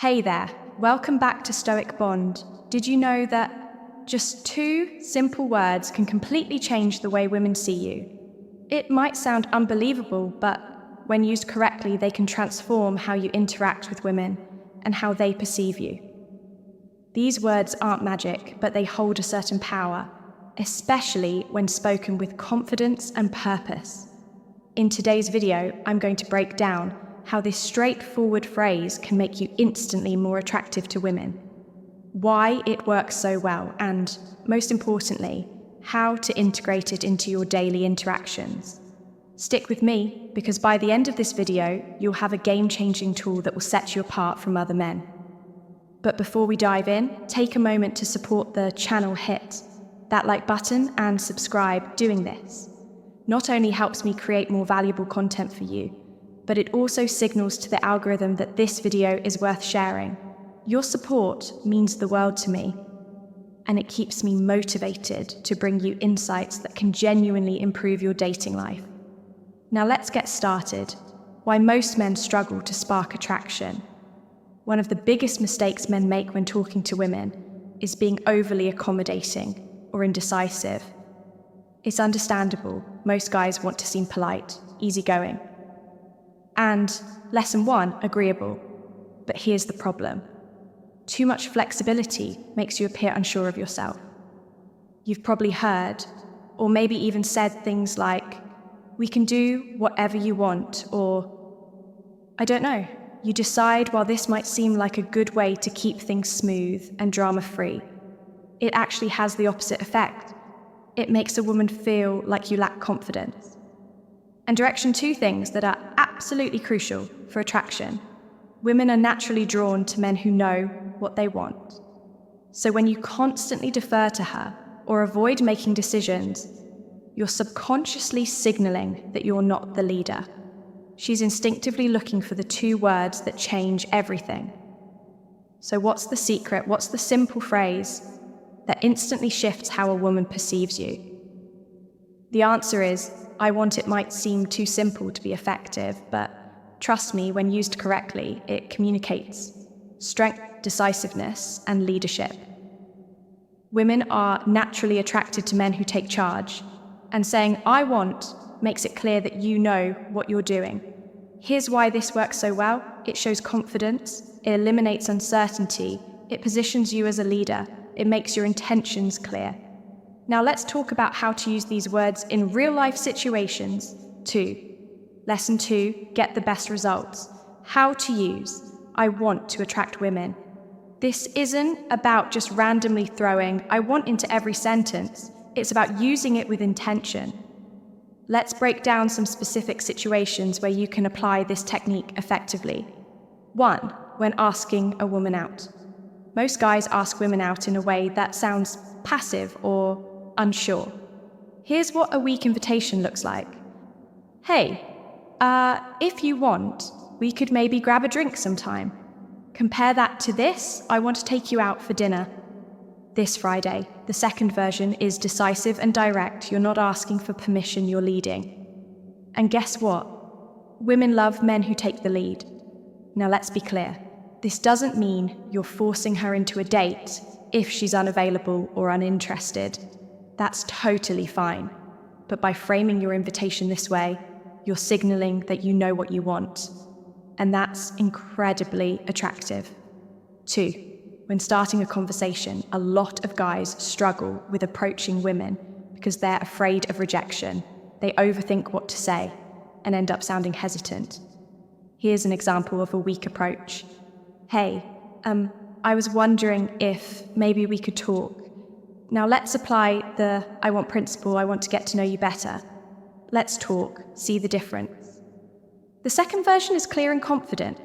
Hey there, welcome back to Stoic Bond. Did you know that just two simple words can completely change the way women see you? It might sound unbelievable, but when used correctly, they can transform how you interact with women and how they perceive you. These words aren't magic, but they hold a certain power, especially when spoken with confidence and purpose. In today's video, I'm going to break down how this straightforward phrase can make you instantly more attractive to women, why it works so well, and, most importantly, how to integrate it into your daily interactions. Stick with me, because by the end of this video, you'll have a game-changing tool that will set you apart from other men. But before we dive in, take a moment to support the channel. Hit that like button and subscribe. Doing this not only helps me create more valuable content for you, but it also signals to the algorithm that this video is worth sharing. Your support means the world to me, and it keeps me motivated to bring you insights that can genuinely improve your dating life. Now let's get started. Why most men struggle to spark attraction. One of the biggest mistakes men make when talking to women is being overly accommodating or indecisive. It's understandable. Most guys want to seem polite, easygoing, and, lesson one, agreeable. But here's the problem. Too much flexibility makes you appear unsure of yourself. You've probably heard, or maybe even said things like, "We can do whatever you want," or, "I don't know." You decide while this might seem like a good way to keep things smooth and drama-free, it actually has the opposite effect. It makes a woman feel like you lack confidence. And direction two things that are absolutely crucial for attraction. Women are naturally drawn to men who know what they want. So when you constantly defer to her or avoid making decisions, you're subconsciously signaling that you're not the leader. She's instinctively looking for the two words that change everything. So what's the secret? What's the simple phrase that instantly shifts how a woman perceives you? The answer is, "I want." It might seem too simple to be effective, but trust me, when used correctly, it communicates strength, decisiveness, and leadership. Women are naturally attracted to men who take charge, and saying, "I want," makes it clear that you know what you're doing. Here's why this works so well. It shows confidence, it eliminates uncertainty, it positions you as a leader, it makes your intentions clear. Now let's talk about how to use these words in real-life situations. Lesson 2, get the best results. How to use "I want" to attract women. This isn't about just randomly throwing "I want" into every sentence. It's about using it with intention. Let's break down some specific situations where you can apply this technique effectively. 1. When asking a woman out. Most guys ask women out in a way that sounds passive or unsure. Here's what a weak invitation looks like. "Hey, if you want, we could maybe grab a drink sometime." Compare that to this: "I want to take you out for dinner this Friday." The second version is decisive and direct. You're not asking for permission, you're leading. And guess what? Women love men who take the lead. Now let's be clear. This doesn't mean you're forcing her into a date if she's unavailable or uninterested. That's totally fine. But by framing your invitation this way, you're signaling that you know what you want. And that's incredibly attractive. 2. When starting a conversation, a lot of guys struggle with approaching women because they're afraid of rejection. They overthink what to say and end up sounding hesitant. Here's an example of a weak approach. "Hey, I was wondering if maybe we could talk." Now let's apply the "I want" principle. "I want to get to know you better. Let's talk." See the difference? The second version is clear and confident.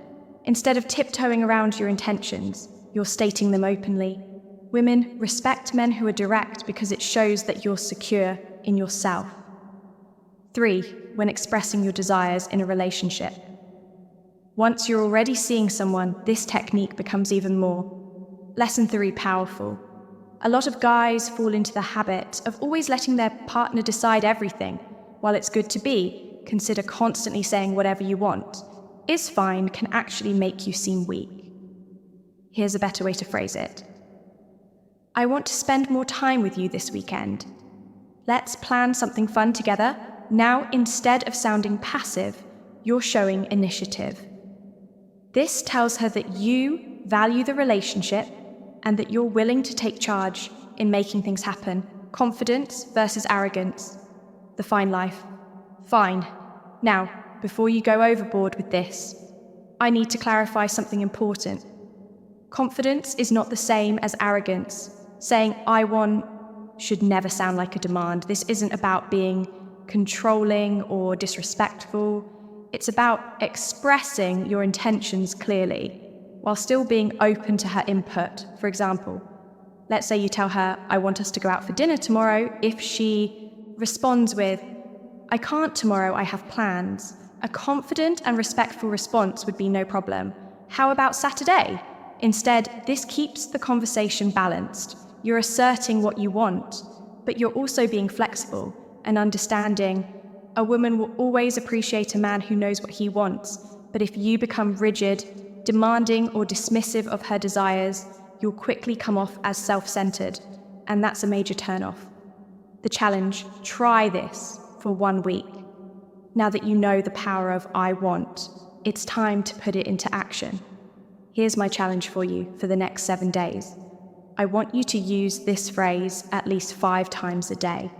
Instead of tiptoeing around your intentions, you're stating them openly. Women respect men who are direct because it shows that you're secure in yourself. 3. When expressing your desires in a relationship. Once you're already seeing someone, this technique becomes even more. Lesson 3, powerful. A lot of guys fall into the habit of always letting their partner decide everything. While it's good to consider constantly saying "whatever you want" is fine, can actually make you seem weak. Here's a better way to phrase it. I want to spend more time with you this weekend. Let's plan something fun together. Now, instead of sounding passive, you're showing initiative. This tells her that you value the relationship and that you're willing to take charge in making things happen. Confidence versus arrogance. The fine life. Fine. Now, before you go overboard with this, I need to clarify something important. Confidence is not the same as arrogance. Saying, I want, should never sound like a demand. This isn't about being controlling or disrespectful. It's about expressing your intentions clearly, while still being open to her input. For example, let's say you tell her, I want us to go out for dinner tomorrow. If she responds with, I can't tomorrow, I have plans, a confident and respectful response would be no problem. How about Saturday? Instead, this keeps the conversation balanced. You're asserting what you want, but you're also being flexible and understanding. A woman will always appreciate a man who knows what he wants, but if you become rigid, demanding, or dismissive of her desires, you'll quickly come off as self-centered, and that's a major turnoff. The challenge: try this for 1 week. Now that you know the power of I want, it's time to put it into action. Here's my challenge for you for the next 7 days. I want you to use this phrase at least 5 times a day,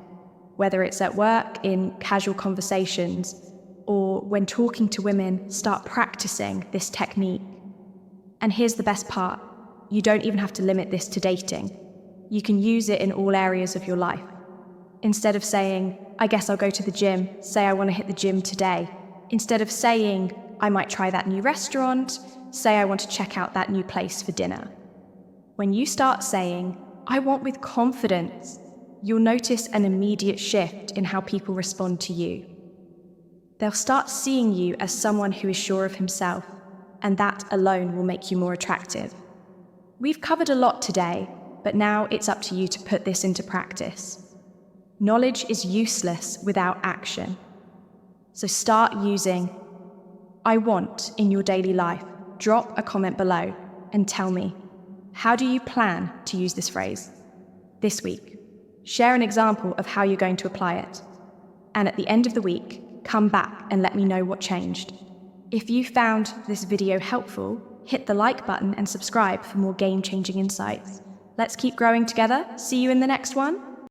whether it's at work, in casual conversations, or when talking to women. Start practicing this technique. And here's the best part. You don't even have to limit this to dating. You can use it in all areas of your life. Instead of saying, I guess I'll go to the gym, say I want to hit the gym today. Instead of saying, I might try that new restaurant, say I want to check out that new place for dinner. When you start saying, I want with confidence, you'll notice an immediate shift in how people respond to you. They'll start seeing you as someone who is sure of himself, and that alone will make you more attractive. We've covered a lot today, but now it's up to you to put this into practice. Knowledge is useless without action. So start using I want in your daily life. Drop a comment below and tell me, how do you plan to use this phrase this week? Share an example of how you're going to apply it. And at the end of the week, come back and let me know what changed. If you found this video helpful, hit the like button and subscribe for more game-changing insights. Let's keep growing together. See you in the next one.